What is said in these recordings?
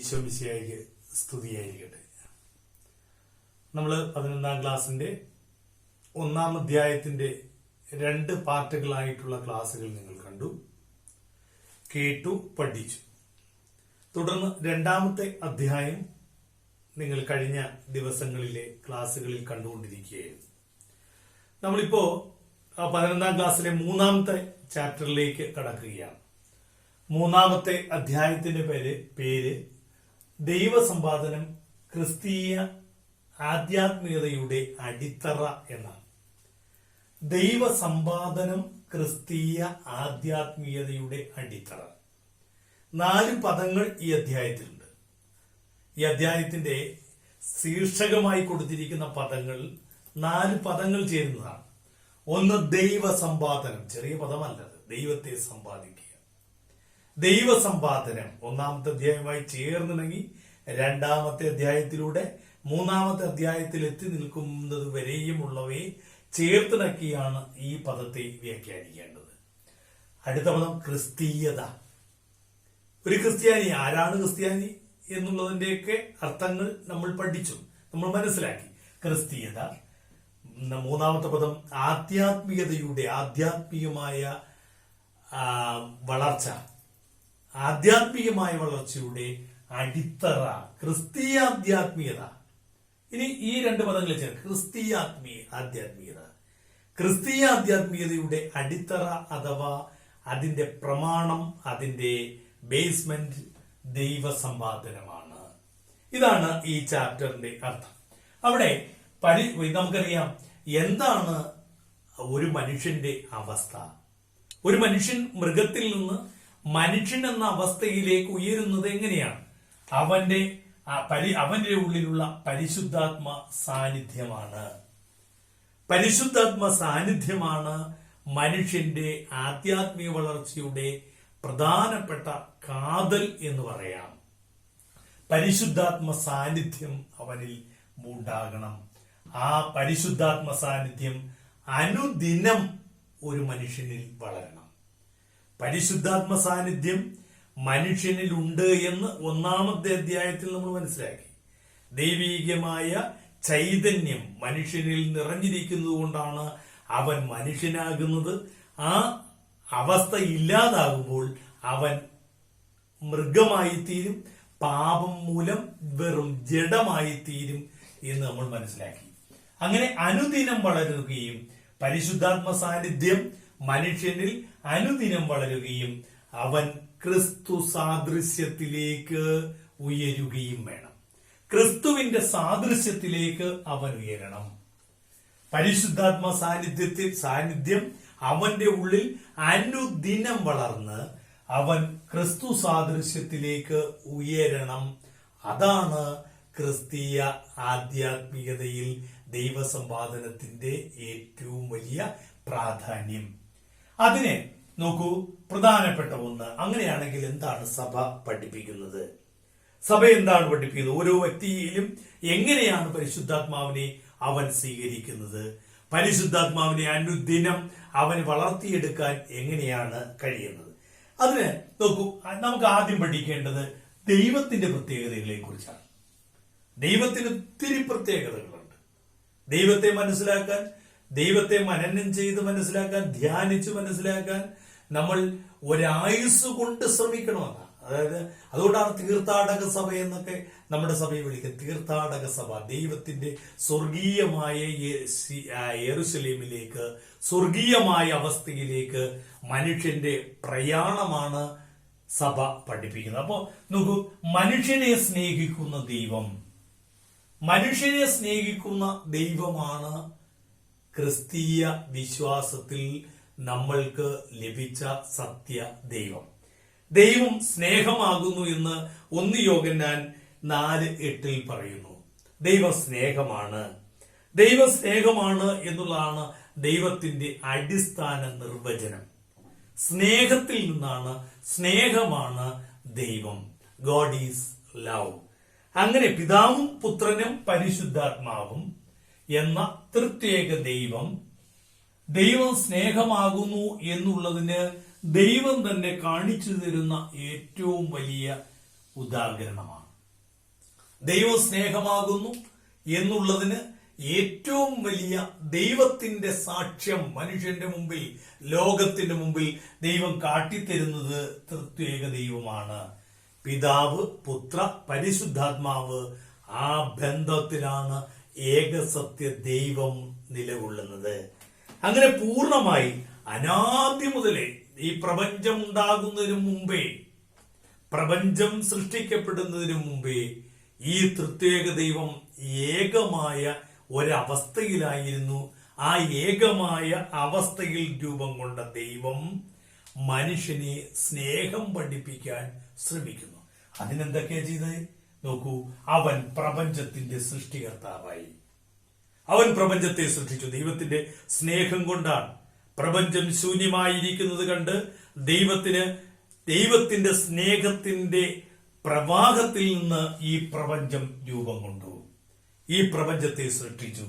ഈശോ മിശിഹായ്ക്ക് സ്തുതിയായിരിക്കട്ടെ. നമ്മൾ 11ാം ക്ലാസ്സിന്റെ 1ാം അധ്യായത്തിന്റെ 2 പാർട്ടുകളായിട്ടുള്ള ക്ലാസ്സുകൾ നിങ്ങൾ കണ്ടു, കേട്ടു, പഠിച്ചു. തുടർന്ന് 2ാമത്തെ അധ്യായം നിങ്ങൾ കഴിഞ്ഞ ദിവസങ്ങളിലെ ക്ലാസ്സുകളിൽ കണ്ടുകൊണ്ടിരിക്കുകയായിരുന്നു. നമ്മളിപ്പോ 11ാം ക്ലാസ്സിലെ 3ാമത്തെ ചാപ്റ്ററിലേക്ക് കടക്കുകയാണ്. 3ാമത്തെ അധ്യായത്തിന്റെ പേര് ദൈവസമ്പാദനം ക്രിസ്തീയ ആധ്യാത്മികതയുടെ അടിത്തറ എന്നാണ്. ദൈവസമ്പാദനം ക്രിസ്തീയ ആധ്യാത്മികതയുടെ അടിത്തറ. 4 പദങ്ങൾ ഈ അധ്യായത്തിലുണ്ട്. ഈ അധ്യായത്തിന്റെ ശീർഷകമായി കൊടുത്തിരിക്കുന്ന പദങ്ങൾ 4 പദങ്ങൾ ചേരുന്നതാണ്. ഒന്ന്, ദൈവസമ്പാദനം. ചെറിയ പദമല്ലത്, ദൈവത്തെ സമ്പാദിക്കുക. ദൈവസമ്പാദനം 1ാമത്തെ അധ്യായവുമായി ചേർന്നിണങ്ങി 2ാമത്തെ അധ്യായത്തിലൂടെ 3ാമത്തെ അധ്യായത്തിൽ എത്തി നിൽക്കുന്നത് വരെയുമുള്ളവയെ ചേർത്തിണക്കിയാണ് ഈ പദത്തെ വ്യാഖ്യാനിക്കേണ്ടത്. അടുത്ത പദം ക്രിസ്തീയത. ഒരു ക്രിസ്ത്യാനി, ആരാണ് ക്രിസ്ത്യാനി എന്നുള്ളതിന്റെയൊക്കെ അർത്ഥങ്ങൾ നമ്മൾ പഠിച്ചു, നമ്മൾ മനസ്സിലാക്കി. ക്രിസ്തീയത. 3ാമത്തെ പദം ആധ്യാത്മികതയുടെ, ആധ്യാത്മികമായ വളർച്ച, ആധ്യാത്മികമായ വളർച്ചയുടെ അടിത്തറ, ക്രിസ്തീയ ആധ്യാത്മികത. ഇനി ഈ 2 പദങ്ങൾ ചേർത്ത് ക്രിസ്തീയ ആധ്യാത്മികത. ക്രിസ്തീയ ആധ്യാത്മികതയുടെ അടിത്തറ അഥവാ അതിന്റെ പ്രമാണം, അതിന്റെ ബേസ്മെന്റ് ദൈവസമ്പാദനമാണ്. ഇതാണ് ഈ ചാപ്റ്ററിന്റെ അർത്ഥം. അവിടെ നമുക്കറിയാം എന്താണ് ഒരു മനുഷ്യന്റെ അവസ്ഥ. ഒരു മനുഷ്യൻ മൃഗത്തിൽ നിന്ന് മനുഷ്യൻ എന്ന അവസ്ഥയിലേക്ക് ഉയരുന്നത് എങ്ങനെയാണ്? അവന്റെ ഉള്ളിലുള്ള പരിശുദ്ധാത്മ സാന്നിധ്യമാണ്. പരിശുദ്ധാത്മ സാന്നിധ്യമാണ് മനുഷ്യന്റെ ആധ്യാത്മിക വളർച്ചയുടെ പ്രധാനപ്പെട്ട കാതൽ എന്ന് പറയാം. പരിശുദ്ധാത്മ സാന്നിധ്യം അവനിൽ ഉണ്ടാകണം. ആ പരിശുദ്ധാത്മ സാന്നിധ്യം അനുദിനം ഒരു മനുഷ്യനിൽ വളരണം. പരിശുദ്ധാത്മ സാന്നിധ്യം മനുഷ്യനിൽ ഉണ്ട് എന്ന് 1ാമത്തെ അധ്യായത്തിൽ നമ്മൾ മനസ്സിലാക്കി. ദൈവീകമായ ചൈതന്യം മനുഷ്യനിൽ നിറഞ്ഞിരിക്കുന്നത് കൊണ്ടാണ് അവൻ മനുഷ്യനാകുന്നത്. ആ അവസ്ഥ ഇല്ലാതാകുമ്പോൾ അവൻ മൃഗമായി തീരും, പാപം മൂലം വെറും ജഡമായി തീരും എന്ന് നമ്മൾ മനസ്സിലാക്കി. അങ്ങനെ അനുദിനം വളരുകയും പരിശുദ്ധാത്മ സാന്നിധ്യം മനുഷ്യനിൽ അനുദിനം വളരുകയും അവൻ ക്രിസ്തു സാദൃശ്യത്തിലേക്ക് ഉയരുകയും വേണം. ക്രിസ്തുവിന്റെ സാദൃശ്യത്തിലേക്ക് അവൻ ഉയരണം. പരിശുദ്ധാത്മ സാന്നിധ്യം അവന്റെ ഉള്ളിൽ അനുദിനം വളർന്ന് അവൻ ക്രിസ്തു സാദൃശ്യത്തിലേക്ക് ഉയരണം. അതാണ് ക്രിസ്തീയ ആധ്യാത്മികതയിൽ ദൈവസമ്പാദനത്തിന്റെ ഏറ്റവും വലിയ പ്രാധാന്യം. അതിനെ നോക്കൂ, പ്രധാനപ്പെട്ട ഒന്ന്. അങ്ങനെയാണെങ്കിൽ എന്താണ് സഭ പഠിപ്പിക്കുന്നത്? സഭ എന്താണ് പഠിപ്പിക്കുന്നത്? ഓരോ വ്യക്തിയിലും എങ്ങനെയാണ് പരിശുദ്ധാത്മാവിനെ അവൻ സ്വീകരിക്കുന്നത്? പരിശുദ്ധാത്മാവിനെ അനുദിനം അവൻ വളർത്തിയെടുക്കാൻ എങ്ങനെയാണ് കഴിയുന്നത്? അതിന് നോക്കൂ, നമുക്ക് ആദ്യം പഠിക്കേണ്ടത് ദൈവത്തിന്റെ പ്രത്യേകതകളെ കുറിച്ചാണ്. ദൈവത്തിന് ഒത്തിരി പ്രത്യേകതകളുണ്ട്. ദൈവത്തെ മനസ്സിലാക്കാൻ, ദൈവത്തെ മനനം ചെയ്ത് മനസ്സിലാക്കാൻ, ധ്യാനിച്ച് മനസ്സിലാക്കാൻ നമ്മൾ ഒരായുസ് കൊണ്ട് ശ്രമിക്കണമെന്നാണ്. അതായത് അതുകൊണ്ടാണ് തീർത്ഥാടക സഭ എന്നൊക്കെ നമ്മുടെ സഭയെ വിളിക്കുന്നത്. തീർത്ഥാടക സഭ ദൈവത്തിന്റെ സ്വർഗീയമായ യെരുശലേമിലേക്ക്, സ്വർഗീയമായ അവസ്ഥയിലേക്ക് മനുഷ്യന്റെ പ്രയാണമാണ് സഭ പഠിപ്പിക്കുന്നത്. അപ്പോ നോക്കൂ, മനുഷ്യനെ സ്നേഹിക്കുന്ന ദൈവം, മനുഷ്യനെ സ്നേഹിക്കുന്ന ദൈവമാണ് ക്രിസ്തീയ വിശ്വാസത്തിൽ നമ്മൾക്ക് ലഭിച്ച സത്യ ദൈവം. ദൈവം സ്നേഹമാകുന്നു എന്ന് 1 യോഹന്നാൻ 4:8 പറയുന്നു. ദൈവം സ്നേഹമാണ്. ദൈവം സ്നേഹമാണ് എന്നുള്ളതാണ് ദൈവത്തിന്റെ അടിസ്ഥാന നിർവചനം. സ്നേഹത്തിൽ നിന്നാണ്, സ്നേഹമാണ് ദൈവം. God is love. അങ്ങനെ പിതാവും പുത്രനും പരിശുദ്ധാത്മാവും എന്ന പ്രത്യേക ദൈവം സ്നേഹമാകുന്നു എന്നുള്ളതിന് ദൈവം തന്നെ കാണിച്ചു തരുന്ന ഏറ്റവും വലിയ ഉദാഹരണമാണ്. ദൈവം സ്നേഹമാകുന്നു എന്നുള്ളതിന് ഏറ്റവും വലിയ ദൈവത്തിന്റെ സാക്ഷ്യം മനുഷ്യന്റെ മുമ്പിൽ, ലോകത്തിന്റെ മുമ്പിൽ ദൈവം കാട്ടിത്തരുന്നത് തൃത്വേക ദൈവമാണ്. പിതാവ്, പുത്ര, പരിശുദ്ധാത്മാവ്, ആ ബന്ധത്തിലാണ് ഏകസത്യ ദൈവം നിലകൊള്ളുന്നത്. അങ്ങനെ പൂർണ്ണമായി അനാദ്യം മുതലേ, ഈ പ്രപഞ്ചം ഉണ്ടാകുന്നതിന് മുമ്പേ, പ്രപഞ്ചം സൃഷ്ടിക്കപ്പെടുന്നതിന് മുമ്പേ ഈ തൃത്വേക ദൈവം ഏകമായ ഒരവസ്ഥയിലായിരുന്നു. ആ ഏകമായ അവസ്ഥയിൽ രൂപം കൊണ്ട ദൈവം മനുഷ്യനെ സ്നേഹം പഠിപ്പിക്കാൻ ശ്രമിക്കുന്നു. അതിനെന്തൊക്കെയാ ചെയ്തത് നോക്കൂ. അവൻ പ്രപഞ്ചത്തിന്റെ സൃഷ്ടികർത്താവായി. അവൻ പ്രപഞ്ചത്തെ സൃഷ്ടിച്ചു. ദൈവത്തിന്റെ സ്നേഹം കൊണ്ടാണ്. പ്രപഞ്ചം ശൂന്യമായിരിക്കുന്നത് കണ്ട് ദൈവത്തിന്റെ സ്നേഹത്തിന്റെ പ്രവാഹത്തിൽ നിന്ന് ഈ പ്രപഞ്ചം രൂപം കൊണ്ടു. ഈ പ്രപഞ്ചത്തെ സൃഷ്ടിച്ചു.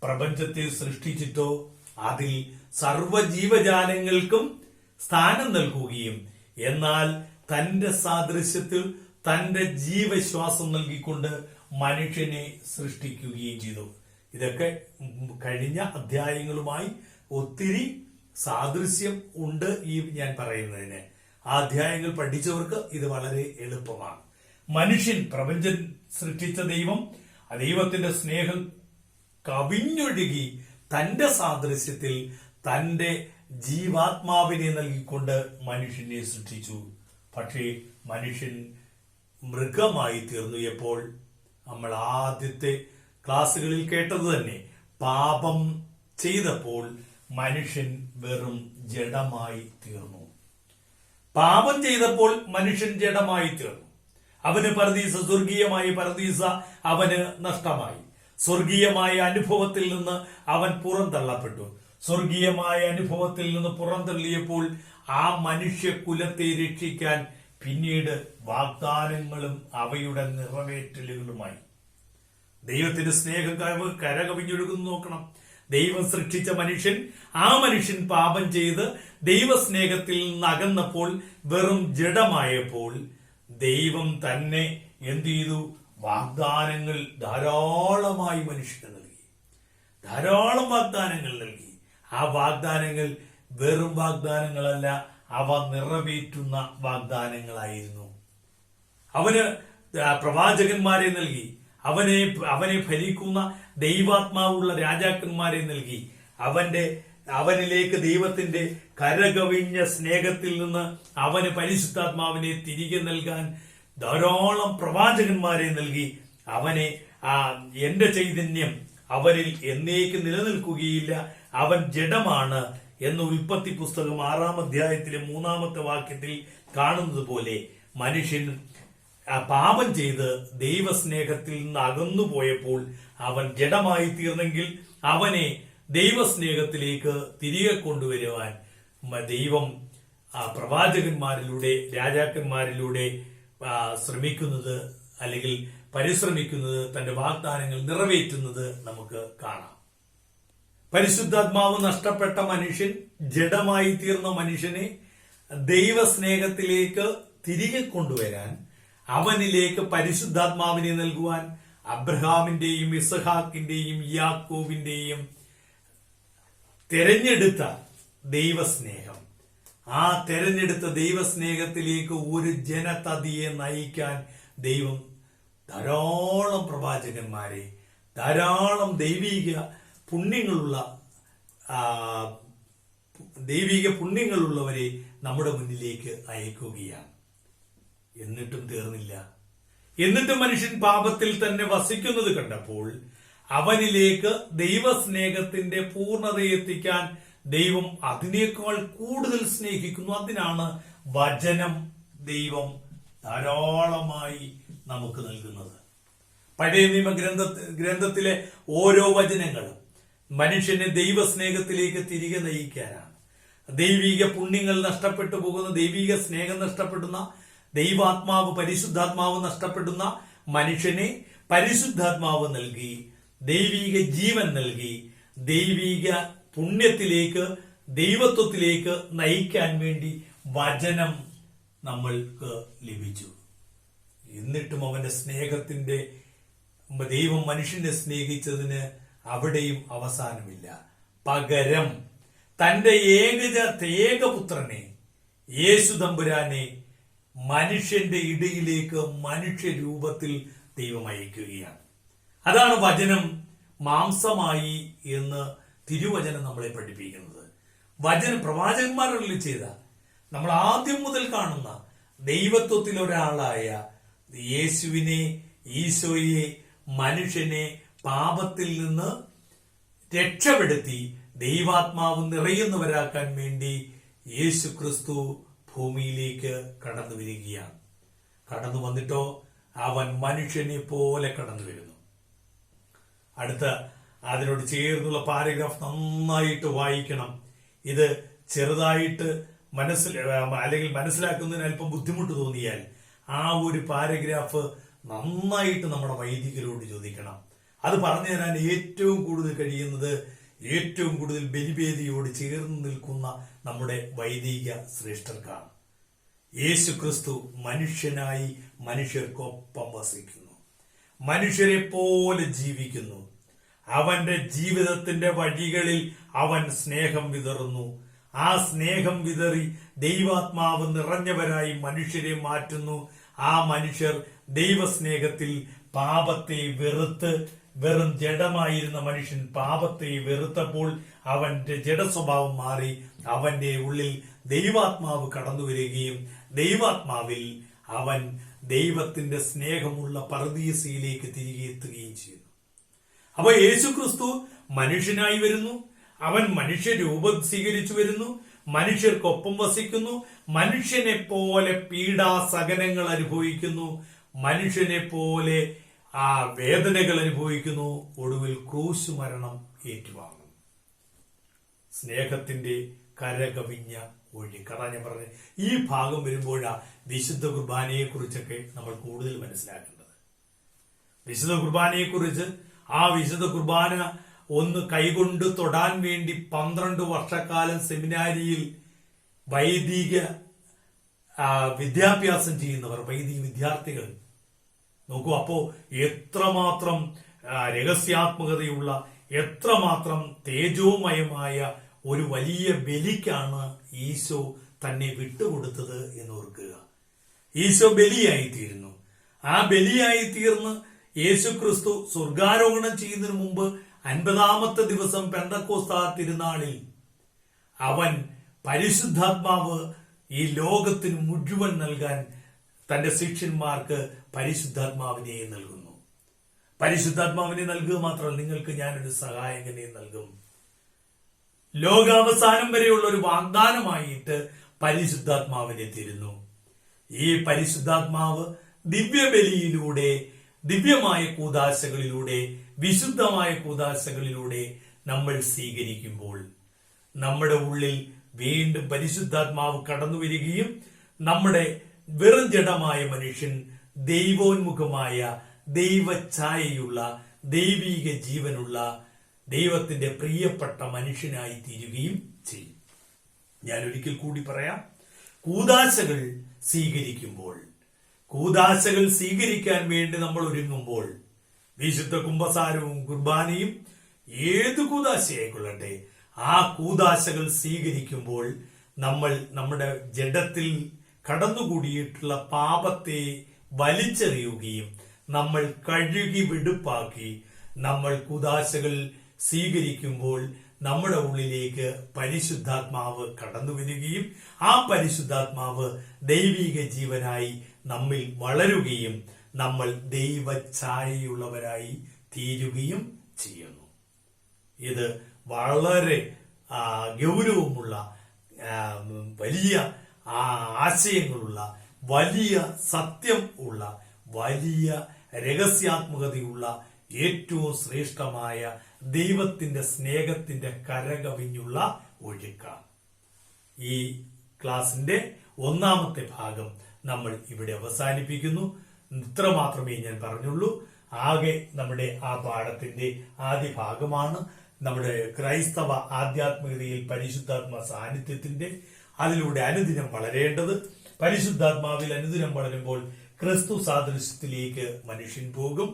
പ്രപഞ്ചത്തെ സൃഷ്ടിച്ചിട്ടോ അതിൽ സർവജീവജാലങ്ങൾക്കും സ്ഥാനം നൽകുകയും എന്നാൽ തന്റെ സാദൃശ്യത്തിൽ തന്റെ ജീവശ്വാസം നൽകിക്കൊണ്ട് മനുഷ്യനെ സൃഷ്ടിക്കുകയും ചെയ്തു. ഇതൊക്കെ കഴിഞ്ഞ അധ്യായങ്ങളുമായി ഒത്തിരി സാദൃശ്യം ഉണ്ട് ഈ ഞാൻ പറയുന്നതിന്. ആ അധ്യായങ്ങൾ പഠിച്ചവർക്ക് ഇത് വളരെ എളുപ്പമാണ്. മനുഷ്യൻ, പ്രപഞ്ചം സൃഷ്ടിച്ച ദൈവത്തിന്റെ സ്നേഹം കവിഞ്ഞൊഴുകി തന്റെ സാദൃശ്യത്തിൽ തന്റെ ജീവാത്മാവിനെ നൽകിക്കൊണ്ട് മനുഷ്യനെ സൃഷ്ടിച്ചു. പക്ഷേ മനുഷ്യൻ മൃഗമായി തീർന്നു. എപ്പോൾ? നമ്മൾ ആദ്യത്തെ ക്ലാസ്സുകളിൽ കേട്ടത് തന്നെ, പാപം ചെയ്തപ്പോൾ മനുഷ്യൻ വെറും ജഡമായി തീർന്നു. പാപം ചെയ്തപ്പോൾ മനുഷ്യൻ ജഡമായി തീർന്നു. അവന് പരദീസ, സ്വർഗീയമായ പരദീസ അവന് നഷ്ടമായി. സ്വർഗീയമായ അനുഭവത്തിൽ നിന്ന് അവൻ പുറന്തള്ളപ്പെട്ടു. സ്വർഗീയമായ അനുഭവത്തിൽ നിന്ന് പുറന്തള്ളിയപ്പോൾ ആ മനുഷ്യ കുലത്തെ രക്ഷിക്കാൻ പിന്നീട് വാഗ്ദാനങ്ങളും അവയുടെ നിറവേറ്റലുകളുമായി. ദൈവത്തിന്റെ സ്നേഹം കരകവിഞ്ഞൊഴുകുന്നു. നോക്കണം, ദൈവം സൃഷ്ടിച്ച മനുഷ്യൻ, ആ മനുഷ്യൻ പാപം ചെയ്ത് ദൈവസ്നേഹത്തിൽ നിന്ന് അകന്നപ്പോൾ, വെറും ജഡമായപ്പോൾ ദൈവം തന്നെ എന്ത് ചെയ്തു? വാഗ്ദാനങ്ങൾ ധാരാളമായി മനുഷ്യന് നൽകി. ധാരാളം വാഗ്ദാനങ്ങൾ നൽകി. ആ വാഗ്ദാനങ്ങൾ വെറും വാഗ്ദാനങ്ങളല്ല, അവ നിറവേറ്റുന്ന വാഗ്ദാനങ്ങളായിരുന്നു. അവന് പ്രവാചകന്മാരെ നൽകി. അവനെ ഭരിക്കുന്ന ദൈവാത്മാവുള്ള രാജാക്കന്മാരെ നൽകി. അവനിലേക്ക് ദൈവത്തിന്റെ കരകവിഞ്ഞ സ്നേഹത്തിൽ നിന്ന് അവന് പരിശുദ്ധാത്മാവിനെ തിരികെ നൽകാൻ ധാരാളം പ്രവാചകന്മാരെ നൽകി. എന്റെ ചൈതന്യം അവരിൽ എന്നേക്ക് നിലനിൽക്കുകയില്ല, അവൻ ജഡമാണ് എന്ന് ഉൽപ്പത്തി പുസ്തകം 6-ാം അധ്യായത്തിലെ 3-ാമത്തെ വാക്യത്തിൽ കാണുന്നത് പോലെ മനുഷ്യൻ പാപം ചെയ്ത് ദൈവസ്നേഹത്തിൽ നിന്ന് അകന്നുപോയപ്പോൾ അവൻ ജഡമായി തീർന്നെങ്കിൽ അവനെ ദൈവസ്നേഹത്തിലേക്ക് തിരികെ കൊണ്ടുവരുവാൻ ദൈവം പ്രവാചകന്മാരിലൂടെ, രാജാക്കന്മാരിലൂടെ ശ്രമിക്കുന്നത് അല്ലെങ്കിൽ പരിശ്രമിക്കുന്നത്, തന്റെ വാഗ്ദാനങ്ങൾ നിറവേറ്റുന്നത് നമുക്ക് കാണാം. പരിശുദ്ധാത്മാവ് നഷ്ടപ്പെട്ട മനുഷ്യൻ, ജഡമായി തീർന്ന മനുഷ്യനെ ദൈവസ്നേഹത്തിലേക്ക് തിരികെ കൊണ്ടുവരാൻ, അവനിലേക്ക് പരിശുദ്ധാത്മാവിനെ നൽകുവാൻ അബ്രഹാമിന്റെയും ഇസഹാക്കിന്റെയും യാക്കോബിന്റെയും തെരഞ്ഞെടുത്ത ദൈവസ്നേഹം, ആ തെരഞ്ഞെടുത്ത ദൈവസ്നേഹത്തിലേക്ക് ഒരു ജനതതിയെ നയിക്കാൻ ദൈവം ധാരാളം പ്രവാചകന്മാരെ, ധാരാളം ദൈവിക പുണ്യങ്ങളുള്ളവരെ നമ്മുടെ മുന്നിലേക്ക് അയക്കുകയാണ്. എന്നിട്ടും തീർന്നില്ല. എന്നിട്ടും മനുഷ്യൻ പാപത്തിൽ തന്നെ വസിക്കുന്നത് കണ്ടപ്പോൾ അവനിലേക്ക് ദൈവസ്നേഹത്തിന്റെ പൂർണ്ണതയെത്തിക്കാൻ ദൈവം അതിനേക്കാൾ കൂടുതൽ സ്നേഹിക്കുന്നു. അതിനാണ് വചനം ദൈവം ധാരാളമായി നമുക്ക് നൽകുന്നത്. പഴയ നിയമ ഗ്രന്ഥത്തിലെ ഓരോ വചനങ്ങളും മനുഷ്യനെ ദൈവസ്നേഹത്തിലേക്ക് തിരികെ നയിക്കാനാണ്. ദൈവിക പുണ്യങ്ങൾ നഷ്ടപ്പെട്ടു പോകുന്ന, ദൈവിക സ്നേഹം നഷ്ടപ്പെടുന്ന, ദൈവാത്മാവ് പരിശുദ്ധാത്മാവ് നഷ്ടപ്പെടുന്ന മനുഷ്യനെ പരിശുദ്ധാത്മാവ് നൽകി, ദൈവിക ജീവൻ നൽകി, ദൈവിക പുണ്യത്തിലേക്ക്, ദൈവത്വത്തിലേക്ക് നയിക്കാൻ വേണ്ടി വചനം നമ്മൾക്ക് ലഭിച്ചു. എന്നിട്ടും അവന്റെ സ്നേഹത്തിന്റെ ദൈവം മനുഷ്യനെ സ്നേഹിച്ചതിന് അവിടെയും അവസാനമില്ല. പകരം തന്റെ ഏകപുത്രനെ യേശു തമ്പുരാനെ മനുഷ്യന്റെ ഇടയിലേക്ക് മനുഷ്യരൂപത്തിൽ ദൈവം അയക്കുകയാണ്. അതാണ് വചനം മാംസമായി എന്ന് തിരുവചനം നമ്മളെ പഠിപ്പിക്കുന്നത്. പ്രവാചകന്മാരിൽ ചെയ്ത നമ്മൾ ആദ്യം മുതൽ കാണുന്ന ദൈവത്വത്തിൽ ഒരാളായ ഈശോയെ മനുഷ്യനെ പാപത്തിൽ നിന്ന് രക്ഷപ്പെടുത്തി ദൈവാത്മാവ് നിറയുന്നവരാക്കാൻ വേണ്ടി യേശു ക്രിസ്തു ഭൂമിയിലേക്ക് കടന്നു വരികയാണ്. കടന്നു വന്നിട്ടോ അവൻ മനുഷ്യനെ പോലെ കടന്നു വരുന്നു. അടുത്ത അതിനോട് ചേർന്നുള്ള പാരഗ്രാഫ് നന്നായിട്ട് വായിക്കണം. ഇത് ചെറുതായിട്ട് അല്ലെങ്കിൽ മനസ്സിലാക്കുന്നതിന് അല്പം ബുദ്ധിമുട്ട് തോന്നിയാൽ ആ ഒരു പാരഗ്രാഫ് നന്നായിട്ട് നമ്മുടെ വൈദികരോട് ചോദിക്കണം. അത് പറഞ്ഞു തരാൻ ഏറ്റവും കൂടുതൽ കഴിയുന്നത് ഏറ്റവും കൂടുതൽ ബലിവേദിയോട് ചേർന്ന് നിൽക്കുന്ന നമ്മുടെ വൈദിക ശ്രേഷ്ഠർക്കാണ്. യേശു ക്രിസ്തു മനുഷ്യനായി മനുഷ്യർക്കൊപ്പം വസിക്കുന്നു, മനുഷ്യരെ പോലെ ജീവിക്കുന്നു. അവന്റെ ജീവിതത്തിന്റെ വഴികളിൽ അവൻ സ്നേഹം വിതറുന്നു. ആ സ്നേഹം വിതറി ദൈവാത്മാവ് നിറഞ്ഞവരായി മനുഷ്യരെ മാറ്റുന്നു. ആ മനുഷ്യർ ദൈവസ്നേഹത്തിൽ പാപത്തെ വെറും ജഡമായിരുന്ന മനുഷ്യൻ പാപത്തെ വെറുത്തപ്പോൾ അവന്റെ ജഡസ്വഭാവം മാറി അവന്റെ ഉള്ളിൽ ദൈവാത്മാവ് കടന്നു വരികയും ദൈവാത്മാവിൽ അവൻ ദൈവത്തിന്റെ സ്നേഹമുള്ള പറുദീസയിലേക്ക് തിരികെ എത്തുകയും ചെയ്യുന്നു. അപ്പൊ യേശു ക്രിസ്തു മനുഷ്യനായി വരുന്നു. അവൻ മനുഷ്യരൂപം സ്വീകരിച്ചു വരുന്നു, മനുഷ്യർക്കൊപ്പം വസിക്കുന്നു, മനുഷ്യനെ പോലെ പീഡാസഹനങ്ങൾ അനുഭവിക്കുന്നു, മനുഷ്യനെ പോലെ ആ വേദനകൾ അനുഭവിക്കുന്നു, ഒടുവിൽ ക്രൂശ് മരണം ഏറ്റുവാങ്ങും. സ്നേഹത്തിന്റെ കരകവിഞ്ഞ ഒഴുക്ക്. അതാ ഞാൻ പറഞ്ഞത്, ഈ ഭാഗം വരുമ്പോഴാ വിശുദ്ധ കുർബാനയെ കുറിച്ചൊക്കെ നമ്മൾ കൂടുതൽ മനസ്സിലാക്കേണ്ടത്. വിശുദ്ധ കുർബാനയെ കുറിച്ച് ആ വിശുദ്ധ കുർബാന ഒന്ന് കൈകൊണ്ട് തൊടാൻ വേണ്ടി 12 വർഷക്കാലം സെമിനാരിയിൽ വൈദിക വിദ്യാഭ്യാസം ചെയ്യുന്നവർ, വൈദിക വിദ്യാർത്ഥികൾ നോക്കൂ. അപ്പോ എത്രമാത്രം രഹസ്യാത്മകതയുള്ള, എത്രമാത്രം തേജോമയമായ ഒരു വലിയ ബലിക്കാണ് ഈശോ തന്നെ വിട്ടുകൊടുത്തത് എന്ന് ഓർക്കുക. ഈശോ ബലിയായിത്തീരുന്നു. ആ ബലിയായി തീർന്ന് യേശു ക്രിസ്തു സ്വർഗാരോഹണം ചെയ്യുന്നതിന് മുമ്പ് 50-ാമത്തെ ദിവസം പെന്തക്കോസ്താ തിരുനാളിൽ അവൻ പരിശുദ്ധാത്മാവ് ഈ ലോകത്തിന് മുഴുവൻ നൽകാൻ തന്റെ ശിഷ്യന്മാർക്ക് പരിശുദ്ധാത്മാവിനെ നൽകുന്നു. പരിശുദ്ധാത്മാവിനെ നൽകുക മാത്രമല്ല, നിങ്ങൾക്ക് ഞാനൊരു സഹായകനെ നൽകും. ലോകാവസാനം വരെയുള്ള ഒരു വാഗ്ദാനമായിട്ട് പരിശുദ്ധാത്മാവിനെ തരുന്നു. ഈ പരിശുദ്ധാത്മാവ് ദിവ്യബലിയിലൂടെ, ദിവ്യമായ കൂദാശകളിലൂടെ, വിശുദ്ധമായ കൂദാശകളിലൂടെ നമ്മൾ സ്വീകരിക്കുമ്പോൾ നമ്മുടെ ഉള്ളിൽ വീണ്ടും പരിശുദ്ധാത്മാവ് കടന്നു വരികയും നമ്മുടെ വെറും ജഡമായ മനുഷ്യൻ ദൈവോന്മുഖമായ, ദൈവഛായയുള്ള, ദൈവീക ജീവനുള്ള, ദൈവത്തിന്റെ പ്രിയപ്പെട്ട മനുഷ്യനായി തീരുകയും ചെയ്യും. ഞാൻ ഒരിക്കൽ കൂടി പറയാം, കൂദാശകൾ സ്വീകരിക്കാൻ വേണ്ടി നമ്മൾ ഒരുങ്ങുമ്പോൾ, വിശുദ്ധ കുമ്പസാരവും കുർബാനയും ഏത് കൂദാശയായിക്കൊള്ളട്ടെ, ആ കൂദാശകൾ സ്വീകരിക്കുമ്പോൾ നമ്മൾ നമ്മുടെ ജഡത്തിൽ കടന്നുകൂടിയിട്ടുള്ള പാപത്തെ വലിച്ചെറിയുകയും നമ്മൾ കഴുകി വെടുപ്പാക്കി നമ്മൾ കൂദാശകൾ സ്വീകരിക്കുമ്പോൾ നമ്മുടെ ഉള്ളിലേക്ക് പരിശുദ്ധാത്മാവ് കടന്നു വരികയും ആ പരിശുദ്ധാത്മാവ് ദൈവിക ജീവനായി നമ്മിൽ വളരുകയും നമ്മൾ ദൈവഛായയുള്ളവരായി തീരുകയും ചെയ്യുന്നു. ഇത് വളരെ ഗൗരവമുള്ള, വലിയ ആശയങ്ങളുള്ള, വലിയ സത്യം ഉള്ള, വലിയ രഹസ്യാത്മകതയുള്ള, ഏറ്റവും ശ്രേഷ്ഠമായ ദൈവത്തിന്റെ സ്നേഹത്തിന്റെ കരകവിഞ്ഞുള്ള ഒഴുക്കാണ്. ഈ ക്ലാസിന്റെ 1-ാമത്തെ ഭാഗം നമ്മൾ ഇവിടെ അവസാനിപ്പിക്കുന്നു. ഇത്ര മാത്രമേ ഞാൻ പറഞ്ഞുള്ളൂ. ആകെ നമ്മുടെ ആ പാഠത്തിന്റെ ആദ്യ ഭാഗമാണ് നമ്മുടെ ക്രൈസ്തവ ആധ്യാത്മികതയിൽ പരിശുദ്ധാത്മ സാന്നിധ്യത്തിന്റെ, അതിലൂടെ അനുദിനം വളരേണ്ടത്. പരിശുദ്ധാത്മാവിൽ അനുദിനം വളരുമ്പോൾ ക്രിസ്തു സാദൃശ്യത്തിലേക്ക് മനുഷ്യൻ പോകും.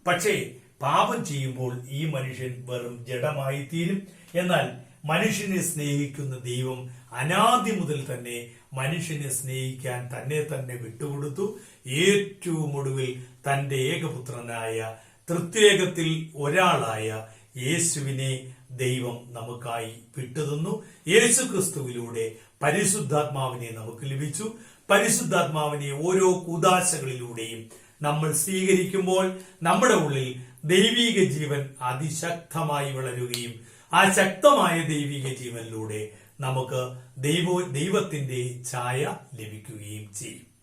പക്ഷേ പാപം ചെയ്യുമ്പോൾ ഈ മനുഷ്യൻ വെറും ജഡമായി തീരും. എന്നാൽ മനുഷ്യനെ സ്നേഹിക്കുന്ന ദൈവം അനാദി മുതൽ തന്നെ മനുഷ്യനെ സ്നേഹിക്കാൻ തന്നെ തന്നെ വിട്ടുകൊടുത്തു. ഏറ്റവും ഒടുവിൽ തന്റെ ഏകപുത്രനായ തൃത്യേകത്തിൽ ഒരാളായ യേശുവിനെ ദൈവം നമുക്കായി വിട്ടുതന്നു. യേശു ക്രിസ്തുവിലൂടെ പരിശുദ്ധാത്മാവിനെ നമുക്ക് ലഭിച്ചു. പരിശുദ്ധാത്മാവിനെ ഓരോ കൂദാശകളിലൂടെയും നമ്മൾ സ്വീകരിക്കുമ്പോൾ നമ്മുടെ ഉള്ളിൽ ദൈവിക ജീവൻ അതിശക്തമായി വളരുകയും ആ ശക്തമായ ദൈവിക ജീവനിലൂടെ നമുക്ക് ദൈവത്തിന്റെ ഛായ ലഭിക്കുകയും ചെയ്യും.